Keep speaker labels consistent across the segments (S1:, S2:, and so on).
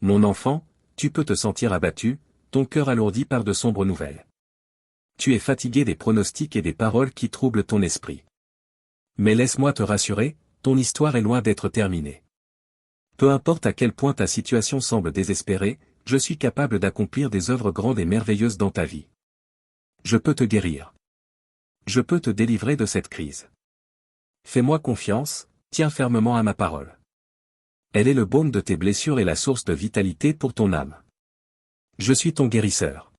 S1: Mon enfant, tu peux te sentir abattu, ton cœur alourdi par de sombres nouvelles. Tu es fatigué des pronostics et des paroles qui troublent ton esprit. Mais laisse-moi te rassurer, ton histoire est loin d'être terminée. Peu importe à quel point ta situation semble désespérée, je suis capable d'accomplir des œuvres grandes et merveilleuses dans ta vie. Je peux te guérir. Je peux te délivrer de cette crise. Fais-moi confiance, tiens fermement à ma parole. Elle est le baume de tes blessures et la source de vitalité pour ton âme. Je suis ton guérisseur.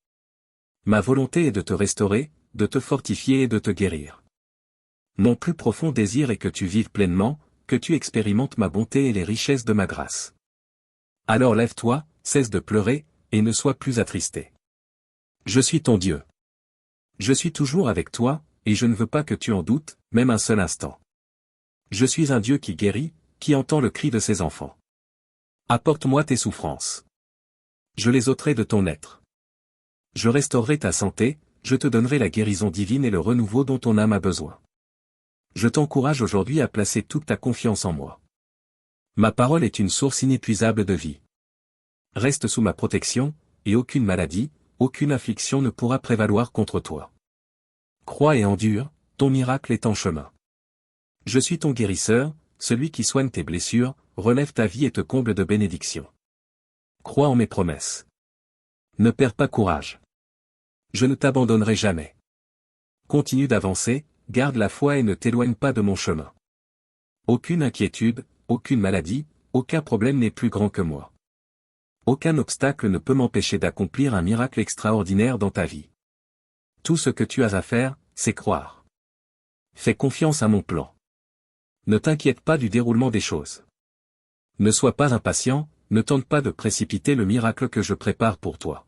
S1: Ma volonté est de te restaurer, de te fortifier et de te guérir. Mon plus profond désir est que tu vives pleinement, que tu expérimentes ma bonté et les richesses de ma grâce. Alors lève-toi, cesse de pleurer, et ne sois plus attristé. Je suis ton Dieu. Je suis toujours avec toi, et je ne veux pas que tu en doutes, même un seul instant. Je suis un Dieu qui guérit, qui entend le cri de ses enfants. Apporte-moi tes souffrances. Je les ôterai de ton être. Je restaurerai ta santé, je te donnerai la guérison divine et le renouveau dont ton âme a besoin. Je t'encourage aujourd'hui à placer toute ta confiance en moi. Ma parole est une source inépuisable de vie. Reste sous ma protection, et aucune maladie, aucune affliction ne pourra prévaloir contre toi. Crois et endure, ton miracle est en chemin. Je suis ton guérisseur, celui qui soigne tes blessures, relève ta vie et te comble de bénédictions. Crois en mes promesses. Ne perds pas courage. Je ne t'abandonnerai jamais. Continue d'avancer, garde la foi et ne t'éloigne pas de mon chemin. Aucune inquiétude, aucune maladie, aucun problème n'est plus grand que moi. Aucun obstacle ne peut m'empêcher d'accomplir un miracle extraordinaire dans ta vie. Tout ce que tu as à faire, c'est croire. Fais confiance à mon plan. Ne t'inquiète pas du déroulement des choses. Ne sois pas impatient, ne tente pas de précipiter le miracle que je prépare pour toi.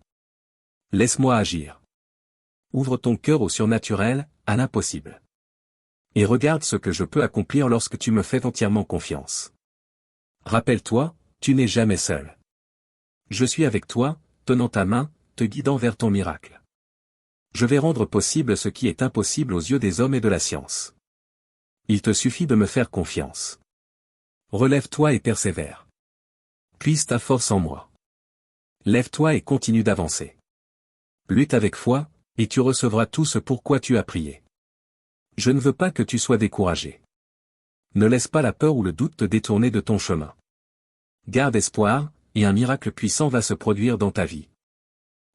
S1: Laisse-moi agir. Ouvre ton cœur au surnaturel, à l'impossible. Et regarde ce que je peux accomplir lorsque tu me fais entièrement confiance. Rappelle-toi, tu n'es jamais seul. Je suis avec toi, tenant ta main, te guidant vers ton miracle. Je vais rendre possible ce qui est impossible aux yeux des hommes et de la science. Il te suffit de me faire confiance. Relève-toi et persévère. Puise ta force en moi. Lève-toi et continue d'avancer. Lutte avec foi, et tu recevras tout ce pourquoi tu as prié. Je ne veux pas que tu sois découragé. Ne laisse pas la peur ou le doute te détourner de ton chemin. Garde espoir, et un miracle puissant va se produire dans ta vie.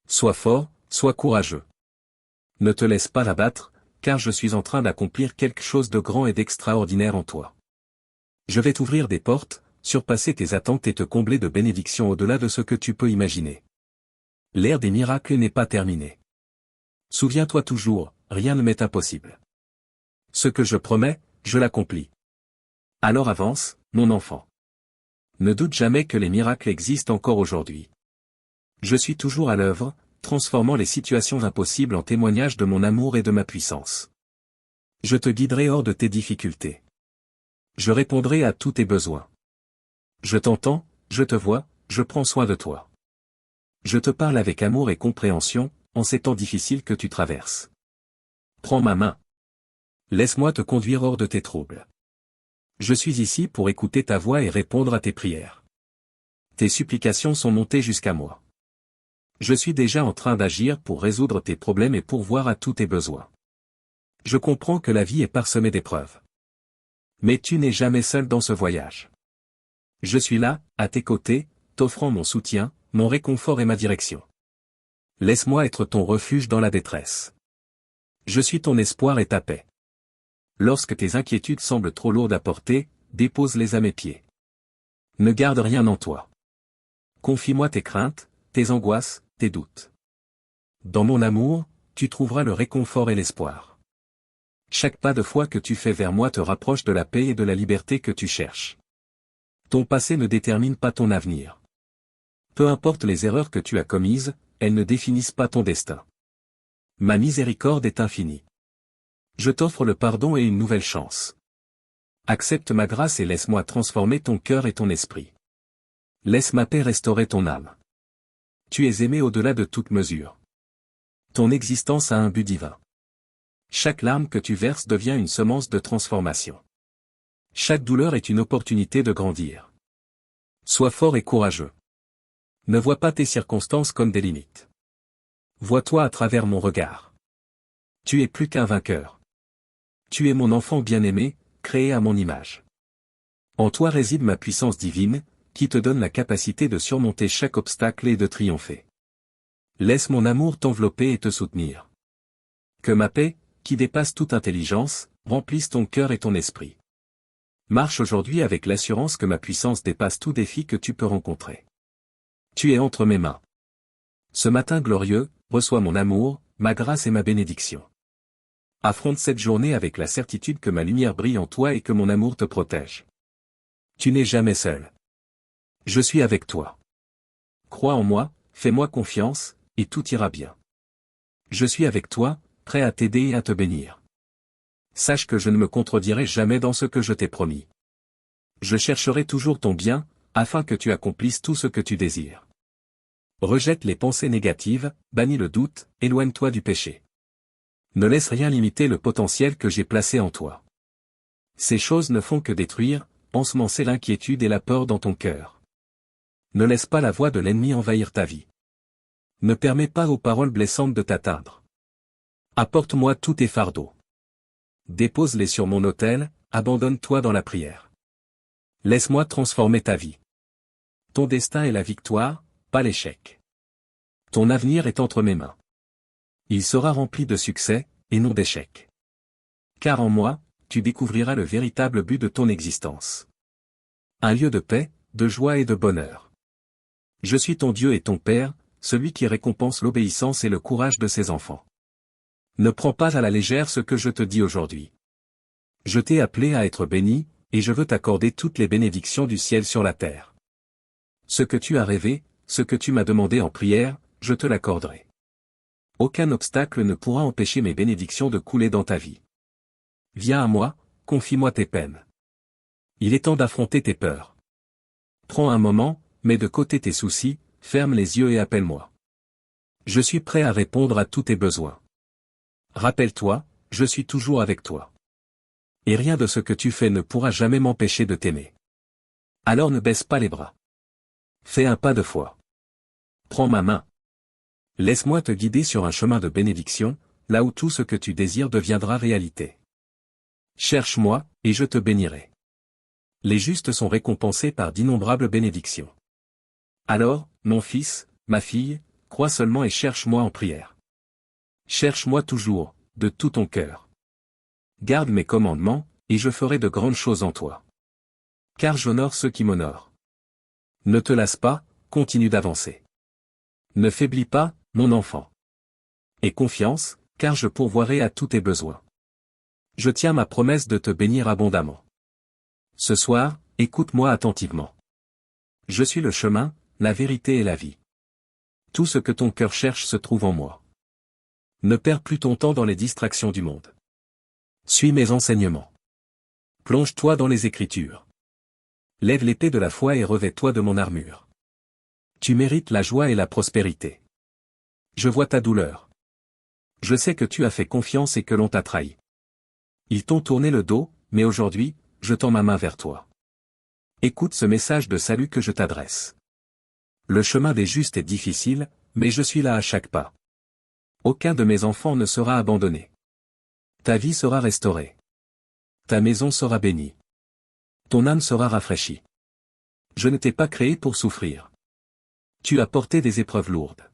S1: Sois fort, sois courageux. Ne te laisse pas abattre, car je suis en train d'accomplir quelque chose de grand et d'extraordinaire en toi. Je vais t'ouvrir des portes, surpasser tes attentes et te combler de bénédictions au-delà de ce que tu peux imaginer. L'ère des miracles n'est pas terminée. Souviens-toi toujours, rien ne m'est impossible. Ce que je promets, je l'accomplis. Alors avance, mon enfant. Ne doute jamais que les miracles existent encore aujourd'hui. Je suis toujours à l'œuvre, transformant les situations impossibles en témoignages de mon amour et de ma puissance. Je te guiderai hors de tes difficultés. Je répondrai à tous tes besoins. Je t'entends, je te vois, je prends soin de toi. Je te parle avec amour et compréhension, en ces temps difficiles que tu traverses. Prends ma main. Laisse-moi te conduire hors de tes troubles. Je suis ici pour écouter ta voix et répondre à tes prières. Tes supplications sont montées jusqu'à moi. Je suis déjà en train d'agir pour résoudre tes problèmes et pourvoir à tous tes besoins. Je comprends que la vie est parsemée d'épreuves. Mais tu n'es jamais seul dans ce voyage. Je suis là, à tes côtés, t'offrant mon soutien, mon réconfort et ma direction. Laisse-moi être ton refuge dans la détresse. Je suis ton espoir et ta paix. Lorsque tes inquiétudes semblent trop lourdes à porter, dépose-les à mes pieds. Ne garde rien en toi. Confie-moi tes craintes, tes angoisses, tes doutes. Dans mon amour, tu trouveras le réconfort et l'espoir. Chaque pas de foi que tu fais vers moi te rapproche de la paix et de la liberté que tu cherches. Ton passé ne détermine pas ton avenir. Peu importe les erreurs que tu as commises, elles ne définissent pas ton destin. Ma miséricorde est infinie. Je t'offre le pardon et une nouvelle chance. Accepte ma grâce et laisse-moi transformer ton cœur et ton esprit. Laisse ma paix restaurer ton âme. Tu es aimé au-delà de toute mesure. Ton existence a un but divin. Chaque larme que tu verses devient une semence de transformation. Chaque douleur est une opportunité de grandir. Sois fort et courageux. Ne vois pas tes circonstances comme des limites. Vois-toi à travers mon regard. Tu es plus qu'un vainqueur. Tu es mon enfant bien-aimé, créé à mon image. En toi réside ma puissance divine, qui te donne la capacité de surmonter chaque obstacle et de triompher. Laisse mon amour t'envelopper et te soutenir. Que ma paix, qui dépasse toute intelligence, remplisse ton cœur et ton esprit. Marche aujourd'hui avec l'assurance que ma puissance dépasse tout défi que tu peux rencontrer. Tu es entre mes mains. Ce matin glorieux, reçois mon amour, ma grâce et ma bénédiction. Affronte cette journée avec la certitude que ma lumière brille en toi et que mon amour te protège. Tu n'es jamais seul. Je suis avec toi. Crois en moi, fais-moi confiance, et tout ira bien. Je suis avec toi, prêt à t'aider et à te bénir. Sache que je ne me contredirai jamais dans ce que je t'ai promis. Je chercherai toujours ton bien, afin que tu accomplisses tout ce que tu désires. Rejette les pensées négatives, bannis le doute, éloigne-toi du péché. Ne laisse rien limiter le potentiel que j'ai placé en toi. Ces choses ne font que détruire, ensemencer l'inquiétude et la peur dans ton cœur. Ne laisse pas la voix de l'ennemi envahir ta vie. Ne permets pas aux paroles blessantes de t'atteindre. Apporte-moi tous tes fardeaux. Dépose-les sur mon autel, abandonne-toi dans la prière. Laisse-moi transformer ta vie. Ton destin est la victoire, pas l'échec. Ton avenir est entre mes mains. Il sera rempli de succès, et non d'échecs. Car en moi, tu découvriras le véritable but de ton existence. Un lieu de paix, de joie et de bonheur. Je suis ton Dieu et ton Père, celui qui récompense l'obéissance et le courage de ses enfants. Ne prends pas à la légère ce que je te dis aujourd'hui. Je t'ai appelé à être béni, et je veux t'accorder toutes les bénédictions du ciel sur la terre. Ce que tu as rêvé, ce que tu m'as demandé en prière, je te l'accorderai. Aucun obstacle ne pourra empêcher mes bénédictions de couler dans ta vie. Viens à moi, confie-moi tes peines. Il est temps d'affronter tes peurs. Prends un moment, mets de côté tes soucis, ferme les yeux et appelle-moi. Je suis prêt à répondre à tous tes besoins. Rappelle-toi, je suis toujours avec toi. Et rien de ce que tu fais ne pourra jamais m'empêcher de t'aimer. Alors ne baisse pas les bras. Fais un pas de foi. Prends ma main. Laisse-moi te guider sur un chemin de bénédiction, là où tout ce que tu désires deviendra réalité. Cherche-moi, et je te bénirai. Les justes sont récompensés par d'innombrables bénédictions. Alors, mon fils, ma fille, crois seulement et cherche-moi en prière. Cherche-moi toujours, de tout ton cœur. Garde mes commandements, et je ferai de grandes choses en toi. Car j'honore ceux qui m'honorent. Ne te lasse pas, continue d'avancer. Ne faiblis pas, mon enfant. Aie confiance, car je pourvoirai à tous tes besoins. Je tiens ma promesse de te bénir abondamment. Ce soir, écoute-moi attentivement. Je suis le chemin, la vérité et la vie. Tout ce que ton cœur cherche se trouve en moi. Ne perds plus ton temps dans les distractions du monde. Suis mes enseignements. Plonge-toi dans les Écritures. Lève l'épée de la foi et revêt-toi de mon armure. Tu mérites la joie et la prospérité. Je vois ta douleur. Je sais que tu as fait confiance et que l'on t'a trahi. Ils t'ont tourné le dos, mais aujourd'hui, je tends ma main vers toi. Écoute ce message de salut que je t'adresse. Le chemin des justes est difficile, mais je suis là à chaque pas. Aucun de mes enfants ne sera abandonné. Ta vie sera restaurée. Ta maison sera bénie. Ton âme sera rafraîchie. Je ne t'ai pas créé pour souffrir. Tu as porté des épreuves lourdes.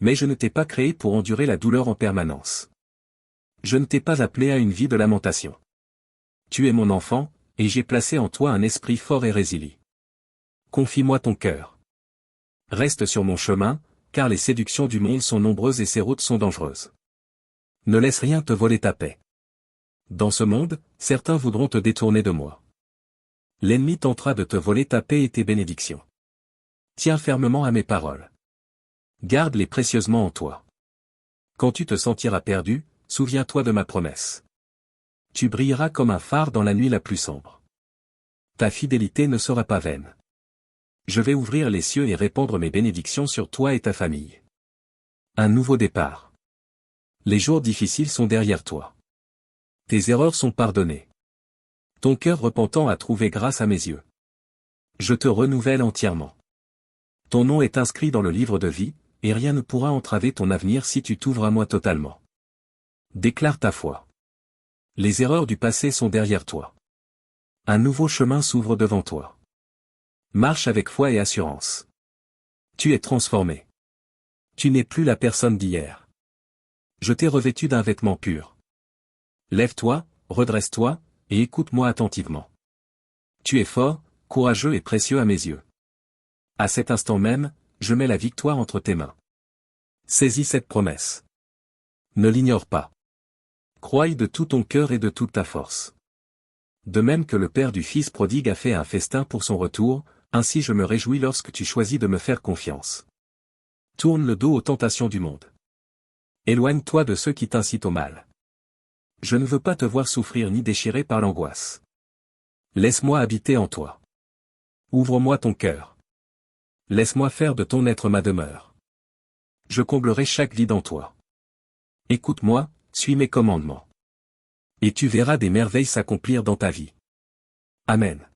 S1: Mais je ne t'ai pas créé pour endurer la douleur en permanence. Je ne t'ai pas appelé à une vie de lamentation. Tu es mon enfant, et j'ai placé en toi un esprit fort et résilient. Confie-moi ton cœur. Reste sur mon chemin, car les séductions du monde sont nombreuses et ses routes sont dangereuses. Ne laisse rien te voler ta paix. Dans ce monde, certains voudront te détourner de moi. L'ennemi tentera de te voler ta paix et tes bénédictions. Tiens fermement à mes paroles. Garde-les précieusement en toi. Quand tu te sentiras perdu, souviens-toi de ma promesse. Tu brilleras comme un phare dans la nuit la plus sombre. Ta fidélité ne sera pas vaine. Je vais ouvrir les cieux et répandre mes bénédictions sur toi et ta famille. Un nouveau départ. Les jours difficiles sont derrière toi. Tes erreurs sont pardonnées. Ton cœur repentant a trouvé grâce à mes yeux. Je te renouvelle entièrement. Ton nom est inscrit dans le livre de vie, et rien ne pourra entraver ton avenir si tu t'ouvres à moi totalement. Déclare ta foi. Les erreurs du passé sont derrière toi. Un nouveau chemin s'ouvre devant toi. Marche avec foi et assurance. Tu es transformé. Tu n'es plus la personne d'hier. Je t'ai revêtu d'un vêtement pur. Lève-toi, redresse-toi, et écoute-moi attentivement. Tu es fort, courageux et précieux à mes yeux. À cet instant même, je mets la victoire entre tes mains. Saisis cette promesse. Ne l'ignore pas. Crois-y de tout ton cœur et de toute ta force. De même que le père du fils prodigue a fait un festin pour son retour, ainsi je me réjouis lorsque tu choisis de me faire confiance. Tourne le dos aux tentations du monde. Éloigne-toi de ceux qui t'incitent au mal. Je ne veux pas te voir souffrir ni déchiré par l'angoisse. Laisse-moi habiter en toi. Ouvre-moi ton cœur. Laisse-moi faire de ton être ma demeure. Je comblerai chaque vide en toi. Écoute-moi, suis mes commandements. Et tu verras des merveilles s'accomplir dans ta vie. Amen.